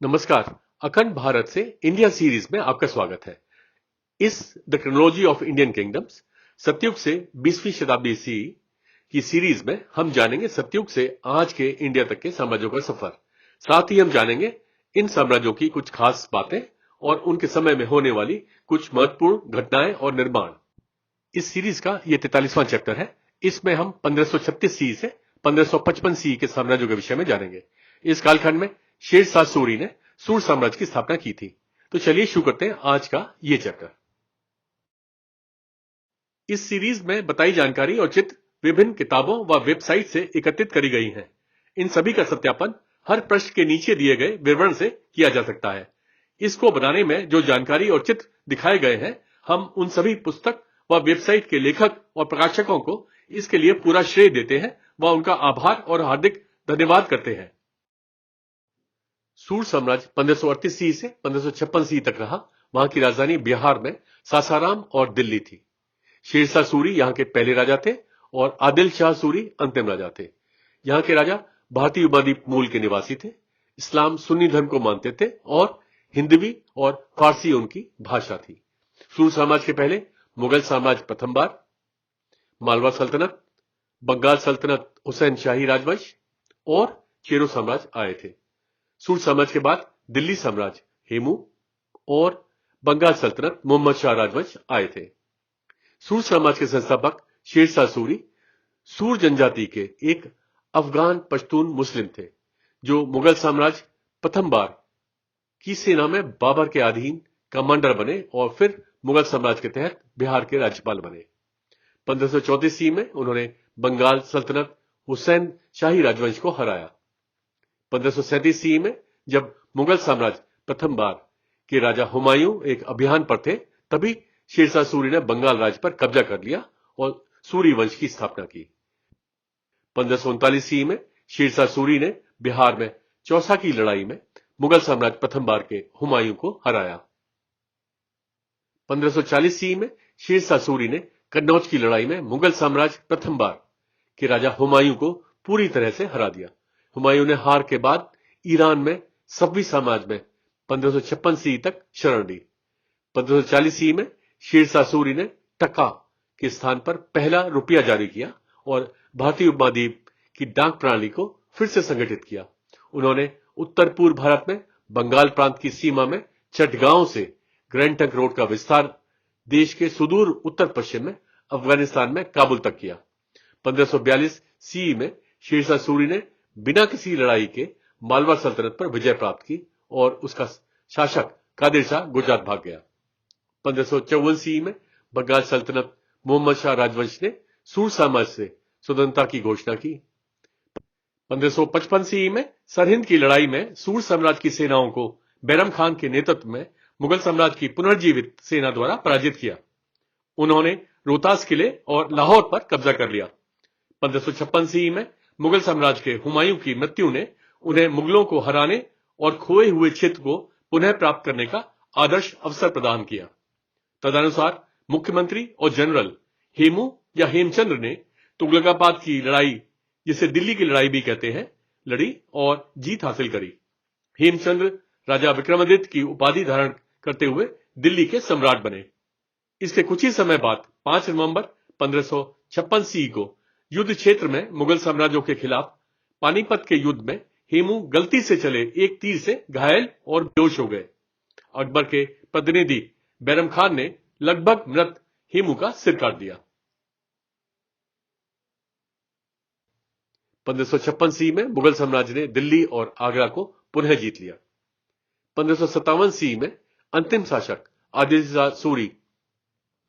नमस्कार। अखंड भारत से इंडिया सीरीज में आपका स्वागत है। इस the chronology of Indian kingdoms सतयुग से 20वीं शताब्दी सी की सीरीज में हम जानेंगे सतयुग से आज के इंडिया तक के साम्राज्यों का सफर। साथ ही हम जानेंगे इन साम्राज्यों की कुछ खास बातें और उनके समय में होने वाली कुछ महत्वपूर्ण घटनाएं और निर्माण। इस सीरीज का ये 43वां चैप्टर है। इसमें हम 1536 सी से 1555 सी के साम्राज्यों के विषय में जानेंगे। इस कालखंड में शेरशाह सूरी ने सूर साम्राज्य की स्थापना की थी। तो चलिए शुरू करते हैं आज का ये चैप्टर। इस सीरीज में बताई जानकारी और चित्र विभिन्न किताबों व वेबसाइट से एकत्रित करी गई हैं। इन सभी का सत्यापन हर पृष्ठ के नीचे दिए गए विवरण से किया जा सकता है। इसको बनाने में जो जानकारी और चित्र दिखाए गए हैं, हम उन सभी पुस्तक व वेबसाइट के लेखक और प्रकाशकों को इसके लिए पूरा श्रेय देते हैं व उनका आभार और हार्दिक धन्यवाद करते हैं। सूर साम्राज्य 1538 सी से 1556 सी तक रहा। वहां की राजधानी बिहार में सासाराम और दिल्ली थी। शेरशाह सूरी यहां के पहले राजा थे और आदिल शाह सूरी अंतिम राजा थे। यहां के राजा भारतीय उपद्वीप मूल के निवासी थे। इस्लाम सुन्नी धर्म को मानते थे और हिंदवी और फारसी उनकी भाषा थी। सूर साम्राज्य के पहले मुगल साम्राज्य प्रथम बार, मालवा सल्तनत, बंगाल सल्तनत हुसैन शाही राजवंश और चेरो साम्राज्य आए थे। सूर साम्राज्य के बाद दिल्ली साम्राज्य हेमू और बंगाल सल्तनत मोहम्मद शाह राजवंश आए थे। सूर साम्राज्य के संस्थापक शेरशाह सूरी सूर जनजाति के एक अफगान पश्तून मुस्लिम थे, जो मुगल साम्राज्य प्रथम बार की सेना में बाबर के अधीन कमांडर बने और फिर मुगल साम्राज्य के तहत बिहार के राज्यपाल बने। 1534 ईस्वी में उन्होंने बंगाल सल्तनत हुसैन शाही राजवंश को हराया। 1537 ईस्वी में जब मुगल साम्राज्य प्रथम बार के राजा हुमायूं एक अभियान पर थे, तभी शेरशाह सूरी ने बंगाल राज्य पर कब्जा कर लिया और सूरी वंश की स्थापना की। 1539 ईस्वी में शेरशाह सूरी ने बिहार में चौसा की लड़ाई में मुगल साम्राज्य प्रथम बार के हुमायूं को हराया। 1540 ईस्वी में शेरशाह सूरी ने कन्नौज की लड़ाई में मुगल साम्राज्य प्रथम बार के राजा हुमायूं को पूरी तरह से हरा दिया। हुमायूं ने हार के बाद ईरान में सफवी साम्राज्य में 1556 ईस्वी तक शरण ली। 1540 ईस्वी में शेरशाह सूरी ने टका के स्थान पर पहला रुपया जारी किया और भारतीय उपमहाद्वीप की डाक प्रणाली को फिर से संगठित किया। उन्होंने उत्तर पूर्व भारत में बंगाल प्रांत की सीमा में चटगांव से ग्रैंड ट्रंक रोड का विस्तार देश के सुदूर उत्तर पश्चिम में अफगानिस्तान में काबुल तक किया। 1542 ईस्वी में शेरशाह सूरी ने बिना किसी लड़ाई के मालवा सल्तनत पर विजय प्राप्त की और उसका शासक कादिर शाह गुजरात भाग गया। 1554 ईस्वी में बंगाल सल्तनत मोहम्मद शाह राजवंश ने सूर साम्राज्य से स्वतंत्रता की घोषणा की। 1555 ईस्वी में सरहिंद की लड़ाई में सूर साम्राज्य की सेनाओं को बैरम खान के नेतृत्व में मुगल साम्राज्य की पुनर्जीवित सेना द्वारा पराजित किया। उन्होंने रोहतास किले और लाहौर पर कब्जा कर लिया। 1556 ईस्वी में मुगल साम्राज्य के हुमायूं की मृत्यु ने उन्हें मुगलों को हराने और खोए हुए क्षेत्र को पुनः प्राप्त करने का आदर्श अवसर प्रदान किया। तदनुसार मुख्यमंत्री और जनरल हेमू या हेमचंद्र ने तुगलकाबाद की लड़ाई, जिसे दिल्ली की लड़ाई भी कहते हैं, लड़ी और जीत हासिल करी। हेमचंद्र राजा विक्रमादित्य की उपाधि धारण करते हुए दिल्ली के सम्राट बने। इसके कुछ ही समय बाद 5 नवंबर 1556 ईस्वी को युद्ध क्षेत्र में मुगल साम्राज्यों के खिलाफ पानीपत के युद्ध में हेमू गलती से चले एक तीर से घायल और बेहोश हो गए। अकबर के प्रतिनिधि बैरम खान ने लगभग मृत हेमू का सिर काट दिया। 1556 ईस्वी में मुगल साम्राज्य ने दिल्ली और आगरा को पुनः जीत लिया। 1557 ईस्वी में अंतिम शासक आदिल शाह सूरी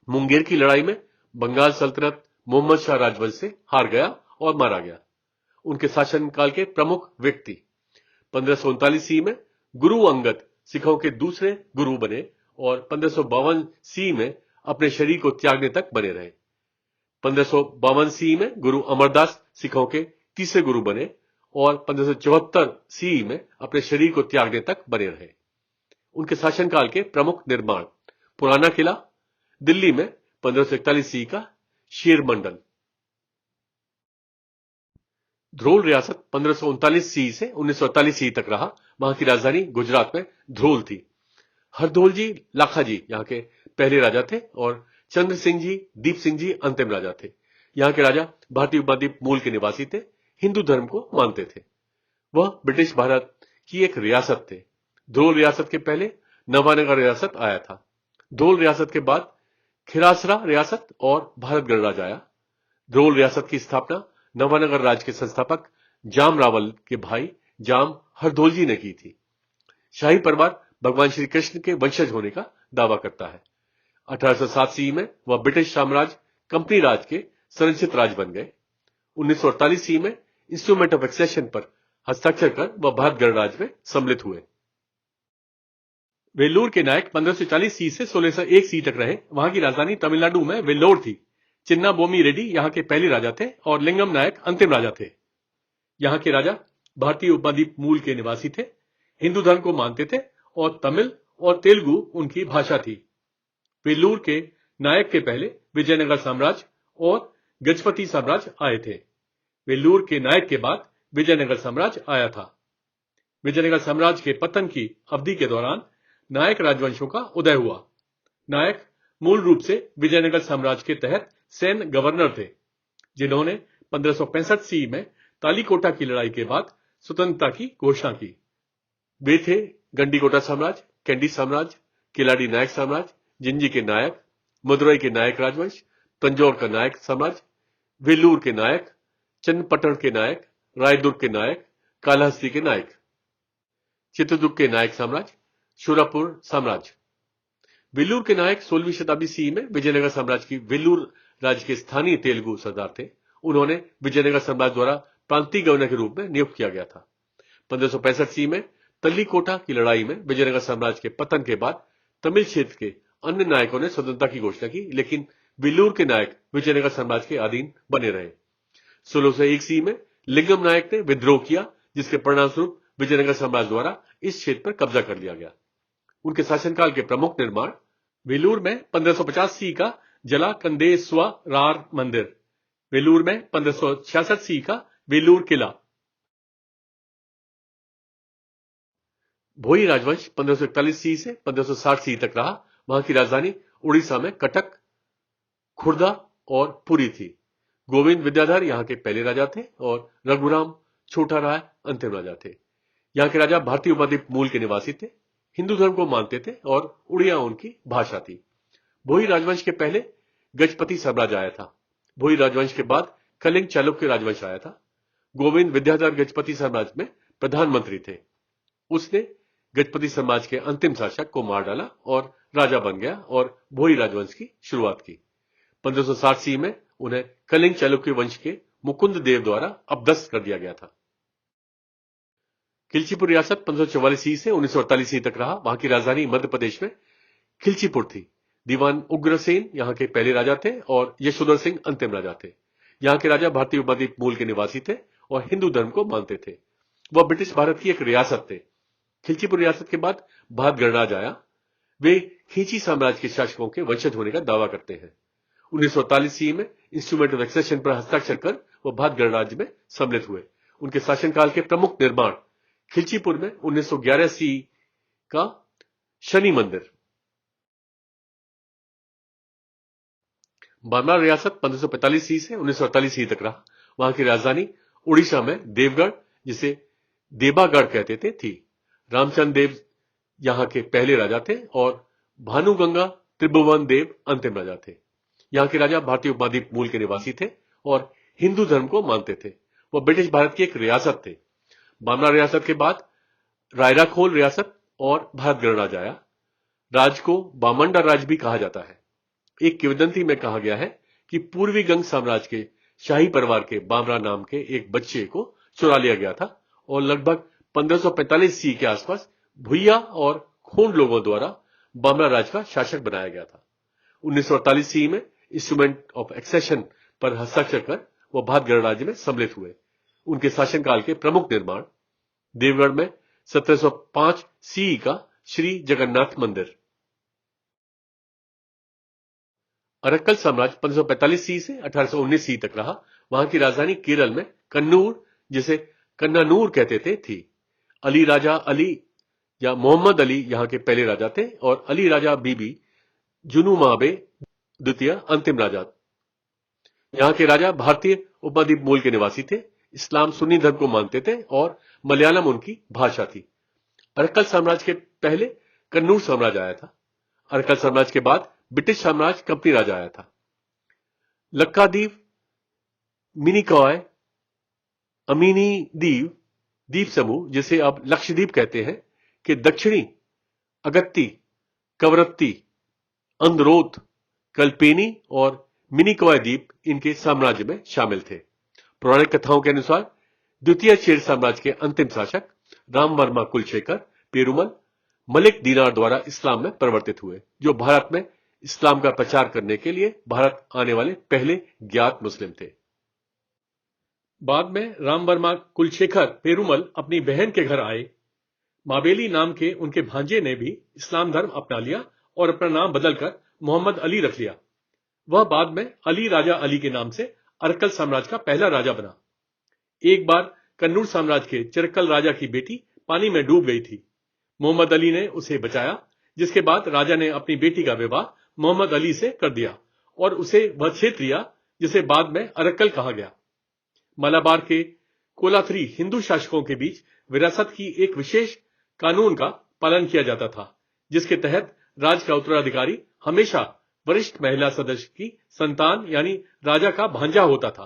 मुंगेर की लड़ाई में बंगाल सल्तनत मोहम्मद शाह राजवंश से हार गया और मारा गया। उनके शासनकाल के प्रमुख व्यक्ति 1539 ईस्वी में गुरु अंगद सिखों के दूसरे गुरु बने और 1552 ईस्वी में अपने शरीर को त्यागने तक बने रहे। 1552 ईस्वी में गुरु अमरदास सिखों के तीसरे गुरु बने और 1574 ईस्वी में अपने शरीर को त्यागने तक बने रहे। उनके शासनकाल के प्रमुख निर्माण: पुराना किला दिल्ली में 1541 ईस्वी का शेर मंडल। ध्रोल रियासत 1539 सी से 1948 सी तक रहा। वहां की राजधानी गुजरात में ध्रोल थी। हरदोल जी लाखा जी यहाँ के पहले राजा थे और चंद्र सिंह जी दीप सिंह जी अंतिम राजा थे। यहाँ के राजा भारतीय उपद्वीप मूल के निवासी थे, हिंदू धर्म को मानते थे। वह ब्रिटिश भारत की एक रियासत थे। ध्रोल रियासत के पहले नवानगर रियासत आया था। ध्रोल रियासत के बाद खिरासरा रियासत और भारत गणराज आया। ध्रोल रियासत की स्थापना नवानगर राज के संस्थापक जाम रावल के भाई जाम हरदोलजी ने की थी। शाही परिवार भगवान श्री कृष्ण के वंशज होने का दावा करता है। 1807 सी में वह ब्रिटिश साम्राज्य कंपनी राज के संरक्षित राज बन गए। 1948 सी में इंस्ट्रूमेंट ऑफ एक्सेशन पर हस्ताक्षर कर वह भारत गणराज्य में सम्मिलित हुए। वेल्लूर के नायक 1540 सी से 1601 सी तक रहे। वहां की राजधानी तमिलनाडु में वेल्लोर थी। चिन्ना बोमी रेड्डी यहां के पहले राजा थे और लिंगम नायक अंतिम राजा थे। यहां के राजा भारतीय उपद्वीप मूल के निवासी थे, हिंदू धर्म को मानते थे और तमिल और तेलुगु उनकी भाषा थी। वेल्लूर के नायक के पहले विजयनगर साम्राज्य और गजपति साम्राज्य आए थे। वेल्लूर के नायक के बाद विजयनगर साम्राज्य आया था। विजयनगर साम्राज्य के पतन की अवधि के दौरान नायक राजवंशों का उदय हुआ। नायक मूल रूप से विजयनगर साम्राज्य के तहत सैन्य गवर्नर थे, जिन्होंने 1565 सी में तालीकोटा की लड़ाई के बाद स्वतंत्रता की घोषणा की। वे थे गंडीकोटा साम्राज्य, कैंडी साम्राज्य, किलाड़ी नायक साम्राज्य, जिंजी के नायक, मदुरई के नायक राजवंश, तंजौर का नायक साम्राज्य, वेल्लूर के नायक, चन्नपट्टण के नायक, रायदुर्ग के नायक, कालहस्ती के नायक, चित्रदुर्ग के नायक साम्राज्य, शूरापुर साम्राज्य। वेल्लूर के नायक 16वीं शताब्दी सी में विजयनगर साम्राज्य की वेल्लूर राज्य के स्थानीय तेलुगु सरदार थे। उन्होंने विजयनगर साम्राज्य द्वारा प्रांतीय गवर्नर के रूप में नियुक्त किया गया था। 1565 सी में तल्लीकोटा की लड़ाई में विजयनगर साम्राज्य के पतन के बाद तमिल क्षेत्र के अन्य नायकों ने स्वतंत्रता की घोषणा की, लेकिन वेल्लूर के नायक विजयनगर साम्राज्य के अधीन बने रहे। 1601 सी में लिंगम नायक ने विद्रोह किया, जिसके परिणामस्वरूप विजयनगर साम्राज्य द्वारा इस क्षेत्र पर कब्जा कर लिया गया। उनके शासनकाल के प्रमुख निर्माण वेलूर में 1550 सी का जलाकंदेश्वरार मंदिर, वेलूर में 1566 सी का वेलूर किला। भोई राजवंश 1541 सी से 1560 सी तक रहा। वहां की राजधानी उड़ीसा में कटक, खुर्दा और पुरी थी। गोविंद विद्याधर यहां के पहले राजा थे और रघुराम छोटा राय अंतिम राजा थे। यहां के राजा भारतीय उपद्वीप मूल के निवासी थे, हिंदू धर्म को मानते थे और उड़िया उनकी भाषा थी। भोई राजवंश के पहले गजपति साम्राज्य आया था। भोई राजवंश के बाद कलिंग चालुक्य राजवंश आया था। गोविंद विद्याधर गजपति साम्राज्य में प्रधानमंत्री थे। उसने गजपति समाज के अंतिम शासक को मार डाला और राजा बन गया और भोई राजवंश की शुरुआत की। 1560 सी में उन्हें कलिंग चालुक्य वंश के मुकुंद देव द्वारा अपदस्थ कर दिया गया था। खिलचीपुर रियासत 1544 सी से 1948 सी तक रहा। वहां की राजधानी मध्य प्रदेश में खिलचीपुर थी। दीवान उग्रसेन यहां के पहले राजा थे और यशोधर सिंह अंतिम राजा थे। यहां के राजा भारतीय उपद्वीप मूल के निवासी थे और हिंदू धर्म को मानते थे। वह ब्रिटिश भारत की एक रियासत थे। खिलचीपुर रियासत के बाद भारत गणराज आया। वे खींची साम्राज्य के शासकों के वंशज होने का दावा करते हैं। 1948 सी में इंस्ट्रूमेंट ऑफ एक्सेशन पर हस्ताक्षर कर वह भारत गणराज्य में सम्मिलित हुए। उनके शासनकाल के प्रमुख निर्माण खिलचीपुर में 1911 सी का शनि मंदिर। बांदा रियासत 1545 सी से 1948 सी तक रहा। वहां की राजधानी उड़ीसा में देवगढ़, जिसे देबागढ़ कहते थे, थी। रामचंद्र देव यहां के पहले राजा थे और भानुगंगा त्रिभुवन देव अंतिम राजा थे। यहां के राजा भारतीय उपद्वीप मूल के निवासी थे और हिंदू धर्म को मानते थे। वह ब्रिटिश भारत की एक रियासत थे। बांदा रियासत के बाद रायराखोल रियासत और भारत गणराज आया। राज को बामंडा राज भी कहा जाता है। एक किंवदंती में कहा गया है कि पूर्वी गंग साम्राज्य के शाही परिवार के बामरा नाम के एक बच्चे को चुरा लिया गया था और लगभग 1545 सी के आसपास भुइया और खोंड लोगों द्वारा बामरा राज का शासक बनाया गया था। 1948 सी में इंस्ट्रूमेंट ऑफ एक्सेशन पर हस्ताक्षर कर वह भारत गणराज्य में सम्मिलित हुए। उनके शासनकाल के प्रमुख निर्माण देवगढ़ में 1705 सी का श्री जगन्नाथ मंदिर। अरक्कल साम्राज्य 1545 सी से 1819 सी तक रहा। वहां की राजधानी केरल में कन्नूर, जिसे कन्नानूर कहते थे थी। अली राजा अली या मोहम्मद अली यहाँ के पहले राजा थे और अली राजा बीबी जुनूमाबे द्वितीय अंतिम राजा। यहाँ के राजा भारतीय उपमहाद्वीप मूल के निवासी थे, इस्लाम सुन्नी धर्म को मानते थे और मलयालम उनकी भाषा थी। अरक्कल साम्राज्य के पहले कन्नूर साम्राज्य आया था। अरक्कल साम्राज्य के बाद ब्रिटिश साम्राज्य कंपनी राज आया था। लक्काद्वीप, मिनिकॉय, अमीनी द्वीप, द्वीप समूह जिसे अब लक्षद्वीप कहते हैं, के दक्षिणी अगत्ती, कवरत्ती, अंदरोथ, कल्पेनी और मिनिकॉय द्वीप इनके साम्राज्य में शामिल थे। पौराणिक कथाओं के अनुसार द्वितीय चेर साम्राज्य के अंतिम शासक रामवर्मा कुलशेखर पेरुमल मलिक दीनार द्वारा इस्लाम में परिवर्तित हुए, जो भारत में इस्लाम का प्रचार करने के लिए भारत आने वाले पहले ज्ञात मुस्लिम थे। बाद में रामवर्मा कुलशेखर पेरुमल अपनी बहन के घर आए। माबेली नाम के उनके भांजे ने भी इस्लाम धर्म अपना लिया और अपना नाम बदलकर मोहम्मद अली रख लिया। वह बाद में अली राजा अली के नाम से अरक्कल साम्राज्य का पहला राजा बना। एक बार कन्नूर साम्राज्य के चिरक्कल राजा की बेटी पानी में डूब गई थी। मोहम्मद अली ने उसे बचाया, जिसके बाद राजा ने अपनी बेटी का विवाह मोहम्मद अली से कर दिया और उसे वह क्षेत्र दिया जिसे बाद में अरक्कल कहा गया। मलाबार के कोलाथरी हिंदू शासकों के बीच विरासत की एक विशेष कानून का पालन किया जाता था, जिसके तहत राज का उत्तराधिकारी हमेशा वरिष्ठ महिला सदस्य की संतान यानी राजा का भांजा होता था।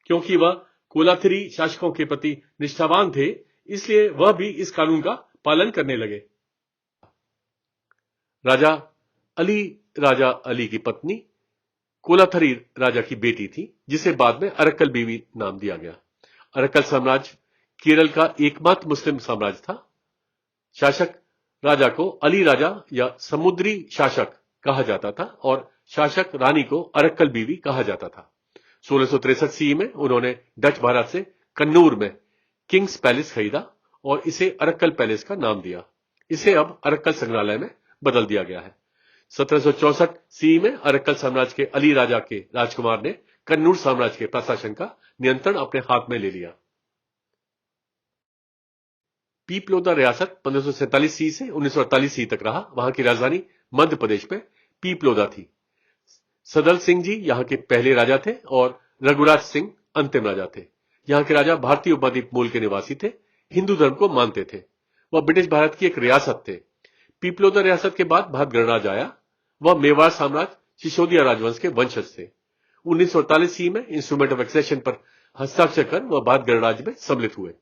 क्योंकि वह कोलाथिरी शासकों के प्रति निष्ठावान थे, इसलिए वह भी इस कानून का पालन करने लगे। राजा अली की पत्नी कोलाथरी राजा की बेटी थी, जिसे बाद में अरक्कल बीवी नाम दिया गया। अरक्कल साम्राज्य केरल का एकमात्र मुस्लिम साम्राज्य था। शासक राजा को अली राजा या समुद्री शासक कहा जाता था और शासक रानी को अरक्कल बीवी कहा जाता था। 1663 सी में उन्होंने डच भारत से कन्नूर में किंग्स पैलेस खरीदा और इसे अरक्कल पैलेस का नाम दिया। इसे अब अरक्कल संग्रहालय में बदल दिया गया है। 1764 सी में अरक्कल साम्राज्य के अली राजा के राजकुमार ने कन्नूर साम्राज्य के प्रशासन का नियंत्रण अपने हाथ में ले लिया। पीपलोदा रियासत 1547 सी से 1948 सी तक रहा। वहां की राजधानी मध्य प्रदेश में पीपलोदा थी। सदल सिंह जी यहां के पहले राजा थे और रघुराज सिंह अंतिम राजा थे। यहां के राजा भारतीय उपमहाद्वीप मूल के निवासी थे, हिंदू धर्म को मानते थे। वह ब्रिटिश भारत की एक रियासत थे। पीपलोदा रियासत के बाद भारत गणराज्य आया। वह मेवाड़ साम्राज्य सिसोदिया राजवंश के वंशज थे। 1948 सी में इंस्ट्रूमेंट ऑफ एक्सेशन पर हस्ताक्षर कर वह भारत गणराज्य में सम्मिलित हुए।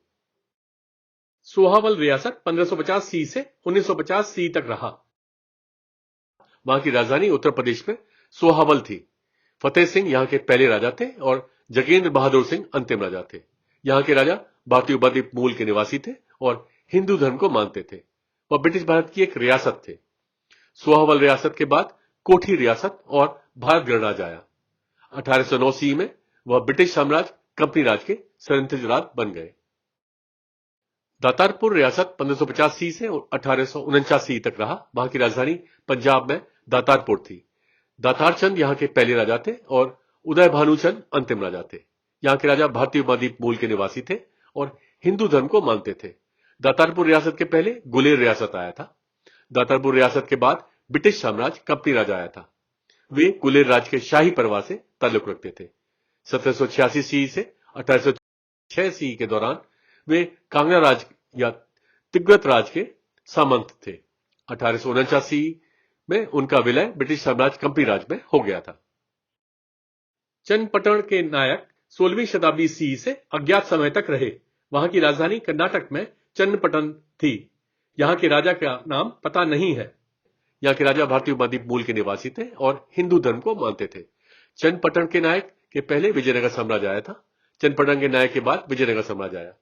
सोहावल रियासत 1550 सी से 1950 सी तक रहा। वहां की राजधानी उत्तर प्रदेश में सोहावल थी। फतेह सिंह यहां के पहले राजा थे और जगेंद्र बहादुर सिंह अंतिम राजा थे। यहां के राजा भारतीय उपद्वीप मूल के निवासी थे और हिंदू धर्म को मानते थे। वह ब्रिटिश भारत की एक रियासत थे। सोहावल रियासत के बाद कोठी रियासत और भारत गणराज्य आया। 1809 सी में वह ब्रिटिश साम्राज्य कंपनी राज के संयुक्त राज बन गए। दातारपुर रियासत 1550 सी से 1849 सी तक रहा। वहां की राजधानी पंजाब में दातारपुर थी। दातार चंद यहां के पहले राजा थे और उदय भानुचंद अंतिम राजा थे। यहां के राजा भारतीय उपमहाद्वीप मूल के निवासी थे और हिंदू धर्म को मानते थे। दातारपुर रियासत के पहले गुलेर रियासत आया था। दातारपुर रियासत के बाद ब्रिटिश साम्राज्य कंपनी राज आया था। वे गुलेर राज के शाही परिवार से ताल्लुक रखते थे। 1786 सी से 1806 सी के दौरान वे कांगड़ा राज या तिब्बत राज के सामंत थे। 1849 सी में उनका विलय ब्रिटिश साम्राज्य कंपनी राज में हो गया था। चन्नपट्टण के नायक 16वीं शताब्दी सी से अज्ञात समय तक रहे। वहां की राजधानी कर्नाटक में चन्नपट्टन थी। यहां के राजा का नाम पता नहीं है। यहां के राजा भारतीय उपमहाद्वीप मूल के निवासी थे और हिंदू धर्म को मानते थे। चन्नपट्टन के नायक के पहले विजयनगर साम्राज्य आया था। चन्नपट्टन के नायक के बाद विजयनगर साम्राज्य आया।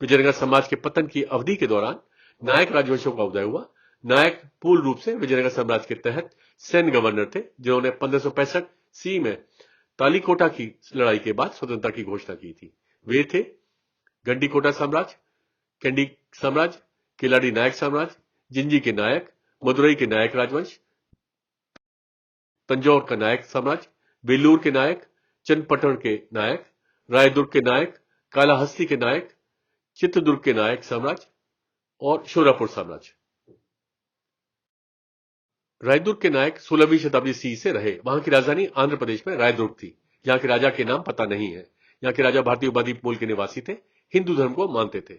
विजयनगर समाज के पतन की अवधि के दौरान नायक राजवंशों का उदय हुआ। नायक पूर्ण रूप से विजयनगर साम्राज्य के तहत सैन्य गवर्नर थे, जिन्होंने 1565 सी में तालीकोटा की लड़ाई के बाद स्वतंत्रता की घोषणा की थी। वे थे गंडीकोटा साम्राज्य, कैंडी साम्राज्य, किलाड़ी नायक साम्राज्य, जिंजी के नायक, मदुरई के नायक राजवंश, तंजौर का नायक साम्राज्य, वेल्लूर के नायक, चन्नपट्टन के नायक, रायदुर्ग के नायक, कालाहस्ती के नायक, चित्रदुर्ग के नायक साम्राज्य और शोरापुर साम्राज्य। रायदुर्ग के नायक 16वीं शताब्दी सी से रहे। वहां की राजधानी आंध्र प्रदेश में रायदुर्ग थी। यहाँ के राजा के नाम पता नहीं है। यहाँ के राजा भारतीय उपद्वीप मूल के निवासी थे, हिंदू धर्म को मानते थे।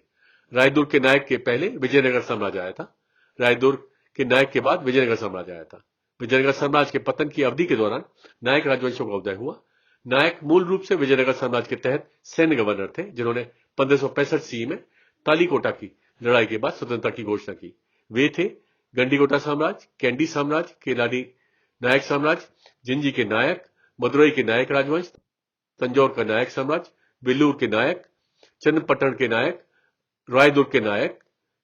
रायदुर्ग के नायक के पहले विजयनगर साम्राज्य आया था। रायदुर्ग के नायक के बाद विजयनगर साम्राज्य आया था। विजयनगर साम्राज्य के पतन की अवधि के दौरान नायक राजवंशों का उदय हुआ। नायक मूल रूप से विजयनगर साम्राज्य के तहत सैन्य गवर्नर थे, जिन्होंने 1565 सी में तालीकोटा की लड़ाई के बाद स्वतंत्रता की घोषणा की। वे थे गंडीकोटा साम्राज्य, कैंडी साम्राज्य, केलाडी नायक साम्राज्य, जिंजी के नायक, मदुरई के नायक राजवंश, तंजौर का नायक साम्राज्य, वेल्लूर के नायक, चन्नपट्टण के नायक, रायदुर्ग के नायक,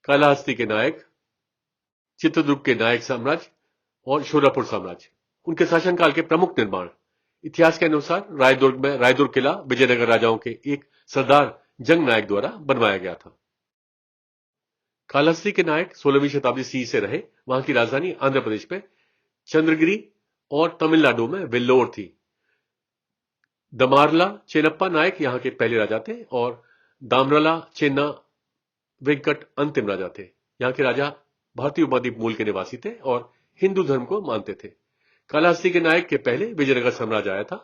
कालाहस्ती के नायक, चित्रदुर्ग के नायक साम्राज्य और शोरापुर साम्राज्य। उनके शासनकाल के प्रमुख निर्माण। इतिहास के अनुसार रायदुर्ग में रायदुर्ग किला विजयनगर राजाओं के एक सरदार जंग नायक द्वारा बनवाया गया था। कालाहस्ती के नायक 16वीं शताब्दी सी से रहे। वहां की राजधानी आंध्र प्रदेश में चंद्रगिरी और तमिलनाडु में वेल्लोर थी। दमारला चेन्नप्पा नायक यहां के पहले राजा थे और दामरला चेन्ना वेंकट अंतिम राजा थे। यहां के राजा भारतीय उपद्वीप मूल के निवासी थे और हिंदू धर्म को मानते थे। कालाहस्ती के नायक के पहले विजयनगर साम्राज्य आया था।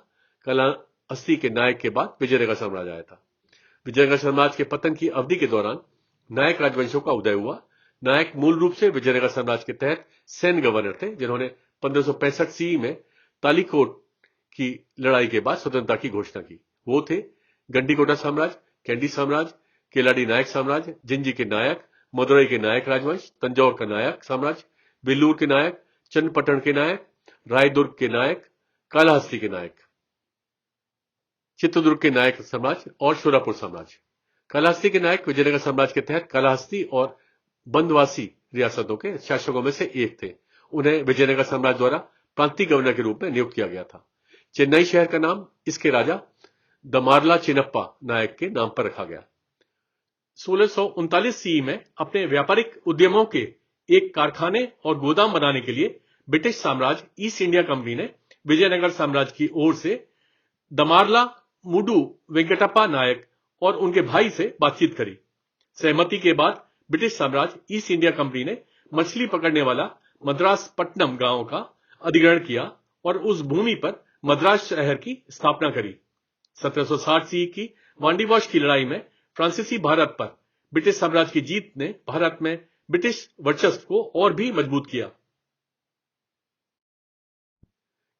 कालाहस्ती के नायक के बाद विजयनगर साम्राज्य आया था। विजयनगर साम्राज्य के पतन की अवधि के दौरान नायक राजवंशों का उदय हुआ। नायक मूल रूप से विजयनगर साम्राज्य के तहत सैन्य गवर्नर थे, जिन्होंने 1565 सी में तालीकोट की लड़ाई के बाद स्वतंत्रता की घोषणा की। वो थे गंडीकोटा साम्राज्य, कैंडी साम्राज्य, केलाडी नायक साम्राज्य, जिंजी के नायक, मदुरई के नायक राजवंश, तंजौर का नायक साम्राज्य, वेल्लूर के नायक, चन्नपट्टण के नायक, रायदुर्ग के नायक, कालाहस्ती के नायक, चित्रदुर्ग के नायक साम्राज्य और शोरापुर साम्राज्य। कालाहस्ती के नायक विजयनगर साम्राज्य के तहत कालाहस्ती और बंदवासी रियासतों के शासकों में से एक थे। उन्हें विजयनगर साम्राज्य द्वारा प्रांतीय गवर्नर के रूप में नियुक्त किया गया था। चेन्नई शहर का नाम इसके राजा दमारला चिन्नप्पा नायक के नाम पर रखा गया। 1639 सी में अपने व्यापारिक उद्यमों के एक कारखाने और गोदाम बनाने के लिए ब्रिटिश साम्राज्य ईस्ट इंडिया कंपनी ने विजयनगर साम्राज्य की ओर से दमारला मुडू वेंकटप्पा नायक और उनके भाई से बातचीत करी। सहमति के बाद ब्रिटिश साम्राज्य ईस्ट इंडिया कंपनी ने मछली पकड़ने वाला मद्रास पट्टनम गांव का अधिग्रहण किया और उस भूमि पर मद्रास शहर की स्थापना करी। 1760 सी की वांडीवाश की लड़ाई में फ्रांसीसी भारत पर ब्रिटिश साम्राज्य की जीत ने भारत में ब्रिटिश वर्चस्व को और भी मजबूत किया।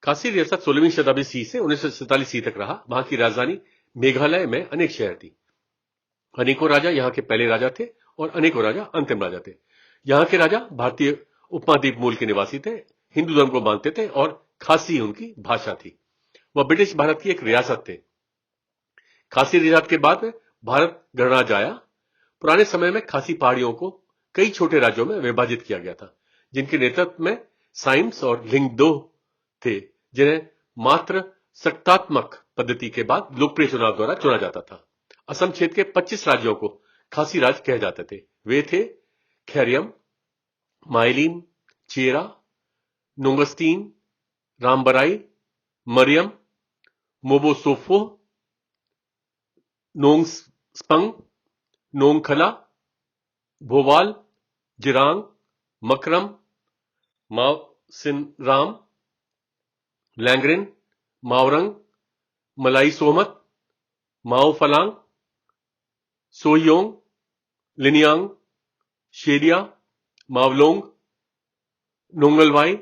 काशी रियासत 16वीं शताब्दी सी से 1947 सी तक रहा। वहां की राजधानी मेघालय में अनेक शहर थी। अनेकों राजा यहां के पहले राजा थे और अनेकों राजा अंतिम राजा थे। यहां के राजा भारतीय उपमहाद्वीप मूल के निवासी थे, हिंदू धर्म को मानते थे और खासी उनकी भाषा थी। वह ब्रिटिश भारत की एक रियासत थे। खासी रियासत के बाद भारत गणराज्य आया। पुराने समय में खासी पहाड़ियों को कई छोटे राज्यों में विभाजित किया गया था, जिनके नेतृत्व में साइम्स और लिंगदो थे, जिन्हें मात्र सत्तात्मक पद्धति के बाद लोकप्रिय चुनाव द्वारा चुना जाता था। असम क्षेत्र के 25 राज्यों को खासी राज्य कहे जाते थे। वे थे खैरियम, माइलिन, चेरा, नोंगस्तीन, रामबराई, मरियम, मोबोसोफो, नोंगस्पंग, नोंगखला, भोवाल, जिरांग, मकरम, मावसिनराम, लैंग्रेन, मावरंग, मलाई सोमत, माओफलांग, सोयोंग, लिनियांग, शेरिया, मावलोंग, नोंगलवाई,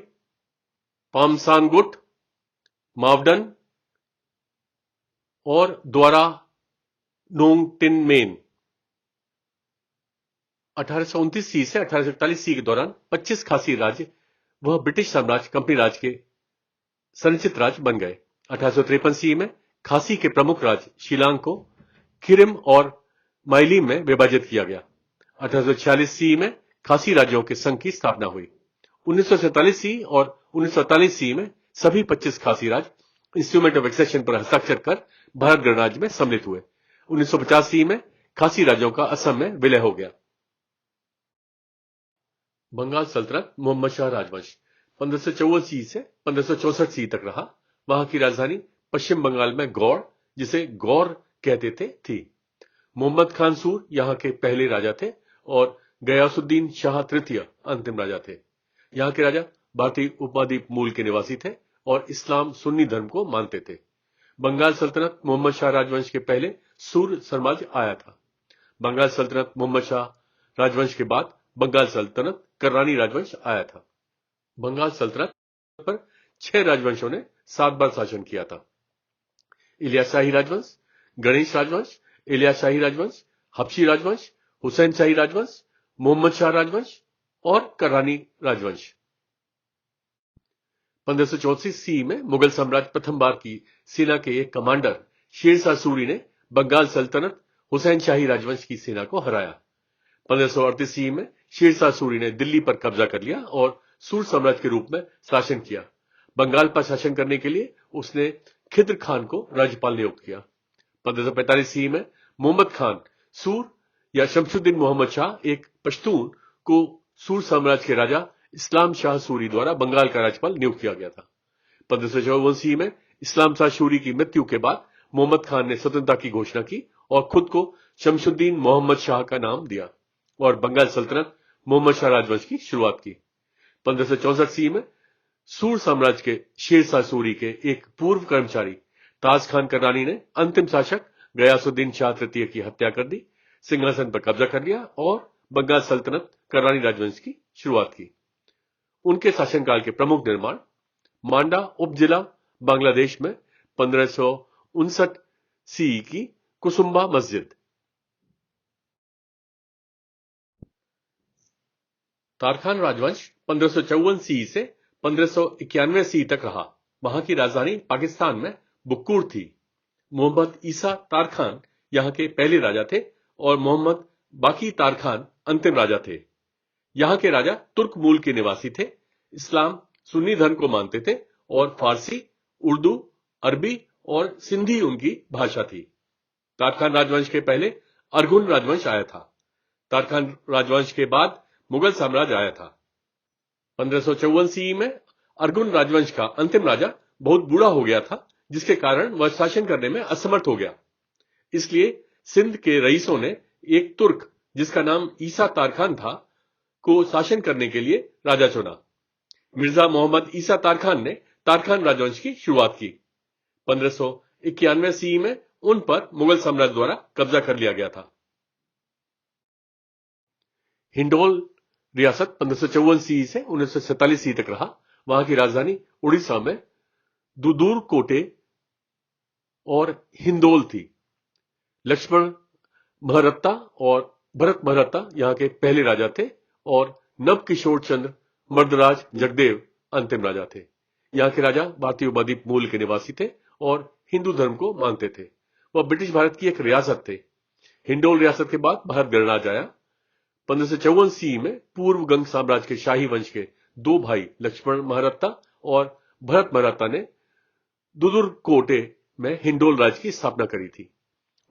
पामसानगुट, मावडन और द्वारा नोंगटिनमेन। 1829 सी से 1841 सी के दौरान 25 खासी राज्य वह ब्रिटिश साम्राज्य कंपनी राज के संरचित राज्य बन गए। 1853 सी में खासी के प्रमुख राज्य शिलांग को खिरिम और माइलिम में विभाजित किया गया। 1846 सी में खासी राज्यों के संघ की स्थापना हुई। 1947 सी और 1948 सी में सभी 25 खासी राज्य इंस्ट्रूमेंट ऑफ एक्सेशन पर हस्ताक्षर कर भारत गणराज्य में सम्मिलित हुए। 1950 सी में खासी राज्यों का असम में विलय हो गया। बंगाल सल्तनत मोहम्मद शाह राजवंश 1554 सी से 1564 सी तक रहा। वहां की राजधानी पश्चिम बंगाल में गौड़, जिसे गौर कहते थे, थी। मोहम्मद खान सूर यहाँ के पहले राजा थे और गयासुद्दीन शाह तृतीय अंतिम राजा थे। यहाँ के राजा भारतीय उपमहाद्वीप मूल के निवासी थे और इस्लाम सुन्नी धर्म को मानते थे। बंगाल सल्तनत मोहम्मद शाह राजवंश के पहले सूर साम्राज्य आया था। बंगाल सल्तनत मोहम्मद शाह राजवंश के बाद बंगाल सल्तनत कर्रानी राजवंश आया था। बंगाल सल्तनत पर 6 राजवंशों ने 7 बार शासन किया था। इलियास शाही राजवंश, गणेश राजवंश, इलियास शाही राजवंश, हबशी राजवंश, हुसैन शाही राजवंश, मोहम्मद शाह राजवंश और कर्रानी राजवंश। 1584 सी में मुगल साम्राज्य प्रथम बार की सेना के एक कमांडर शेर शाह सूरी ने बंगाल सल्तनत हुसैन शाही राजवंश की सेना को हराया। 1538 सी में शेर शाह सूरी ने दिल्ली पर कब्जा कर लिया और सूर साम्राज्य के रूप में शासन किया। बंगाल पर शासन करने के लिए उसने खिद्र खान को राज्यपाल नियुक्त किया। 1545 सी में मोहम्मद खान सूर या शमशुद्दीन मोहम्मद शाह एक पश्तून को सूर साम्राज्य के राजा इस्लाम शाह सूरी द्वारा बंगाल का राज्यपाल नियुक्त किया गया था। 1554 सी में इस्लाम शाह सूरी की मृत्यु के बाद मोहम्मद खान ने स्वतंत्रता की घोषणा की और खुद को शमशुद्दीन मोहम्मद शाह का नाम दिया और बंगाल सल्तनत मोहम्मद शाह राजवंश की शुरुआत की। 1564 सी में सूर साम्राज्य के शेर शाह सूरी के एक पूर्व कर्मचारी ताज खान कर्रानी ने अंतिम शासक गयासुद्दीन शाह तृतीय की हत्या कर दी, सिंहासन पर कब्जा कर लिया और बंगाल सल्तनत कर्रानी राजवंश की शुरुआत की। उनके शासनकाल के प्रमुख निर्माण मांडा उपजिला बांग्लादेश में 1559 सी की कुसुम्बा मस्जिद। तारखान राजवंश 1554 सी से 1591 सी तक रहा। वहां की राजधानी पाकिस्तान में बुक्कुर थी। मोहम्मद ईसा तारखान यहां के पहले राजा थे और मोहम्मद बाकी तारखान अंतिम राजा थे। यहां के राजा तुर्क मूल के निवासी थे, इस्लाम सुन्नी धर्म को मानते थे और फारसी, उर्दू, अरबी और सिंधी उनकी भाषा थी। तारखान राजवंश के पहले अरगुन राजवंश आया था। तारखान राजवंश के बाद मुगल साम्राज्य आया था। 1554 सी में अरगुन राजवंश का अंतिम राजा बहुत बूढ़ा हो गया था, जिसके कारण वह शासन करने में असमर्थ हो गया। इसलिए सिंध के रईसों ने एक तुर्क जिसका नाम ईसा तारखान था को शासन करने के लिए राजा चुना। मिर्जा मोहम्मद ईसा तारखान ने तारखान राजवंश की शुरुआत की। 1591 सी में उन पर मुगल साम्राज्य द्वारा कब्जा कर लिया गया था। हिंडोल रियासत 1554 सी से 1947 सी तक रहा। वहां की राजधानी उड़ीसा में दुदूर कोटे और हिंदोल थी। लक्ष्मण महरत्ता और भरत महरत्ता यहां के पहले राजा थे और नवकिशोर चंद्र मर्दराज जगदेव अंतिम राजा थे। यहां के राजा भारतीय उपद्वीप मूल के निवासी थे और हिंदू धर्म को मानते थे। वह ब्रिटिश भारत की एक रियासत थे। हिंडोल रियासत के बाद भारत गणराज्य आया। 1554 सी में पूर्व गंग साम्राज्य के शाही वंश के 2 भाई लक्ष्मण महरत्ता और भरत महरत्ता ने दुदुरकोटे में हिंडोल राज्य की स्थापना करी थी।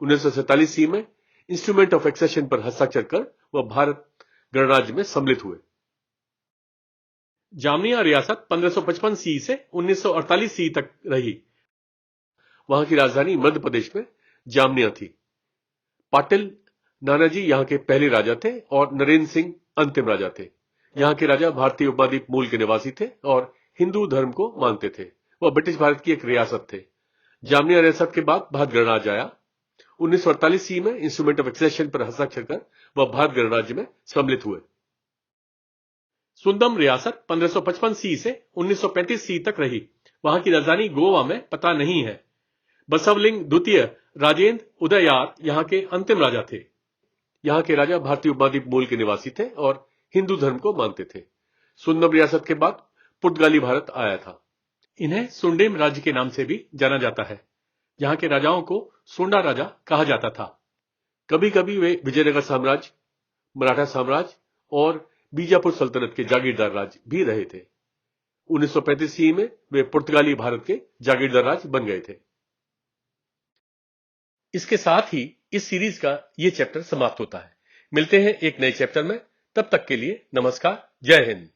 1947 सी में इंस्ट्रूमेंट ऑफ एक्सेशन पर हस्ताक्षर कर वह भारत गणराज्य में सम्मिलित हुए। जामनिया रियासत 1555 सी से 1948 सी तक रही। वहां की राजधानी मध्य प्रदेश में जामनिया थी। पाटिल नानाजी यहां के पहले राजा थे और नरेंद्र सिंह अंतिम राजा थे। यहां के राजा भारतीय उपद्वीप मूल के निवासी थे और हिंदू धर्म को मानते थे। वह ब्रिटिश भारत की एक रियासत थे। जामनिया रियासत के बाद भारत गणराज्य आया। 1948 सी में इंस्ट्रूमेंट ऑफ एक्सेशन पर हस्ताक्षर कर वह भारत गणराज्य में सम्मिलित हुए। सुंदम रियासत 1555 सी से 1935 सी तक रही। वहां की राजधानी गोवा में पता नहीं है। बसवलिंग द्वितीय राजेंद्र उदययार यहां के अंतिम राजा थे। यहां के राजा भारतीय उपद्वीप मूल के निवासी थे और हिंदू धर्म को मानते थे। सुंदम रियासत के बाद पुर्तगाली भारत आया था। इन्हें सुंडेम राज्य के नाम से भी जाना जाता है। यहां के राजाओं को सुंडा राजा कहा जाता था। कभी कभी वे विजयनगर साम्राज्य, मराठा साम्राज्य और बीजापुर सल्तनत के जागीरदार राज्य भी रहे थे। 1935 ईस्वी में वे पुर्तगाली भारत के जागीरदार राज्य बन गए थे। इसके साथ ही इस सीरीज का ये चैप्टर समाप्त होता है। मिलते हैं एक नए चैप्टर में। तब तक के लिए नमस्कार, जय हिंद।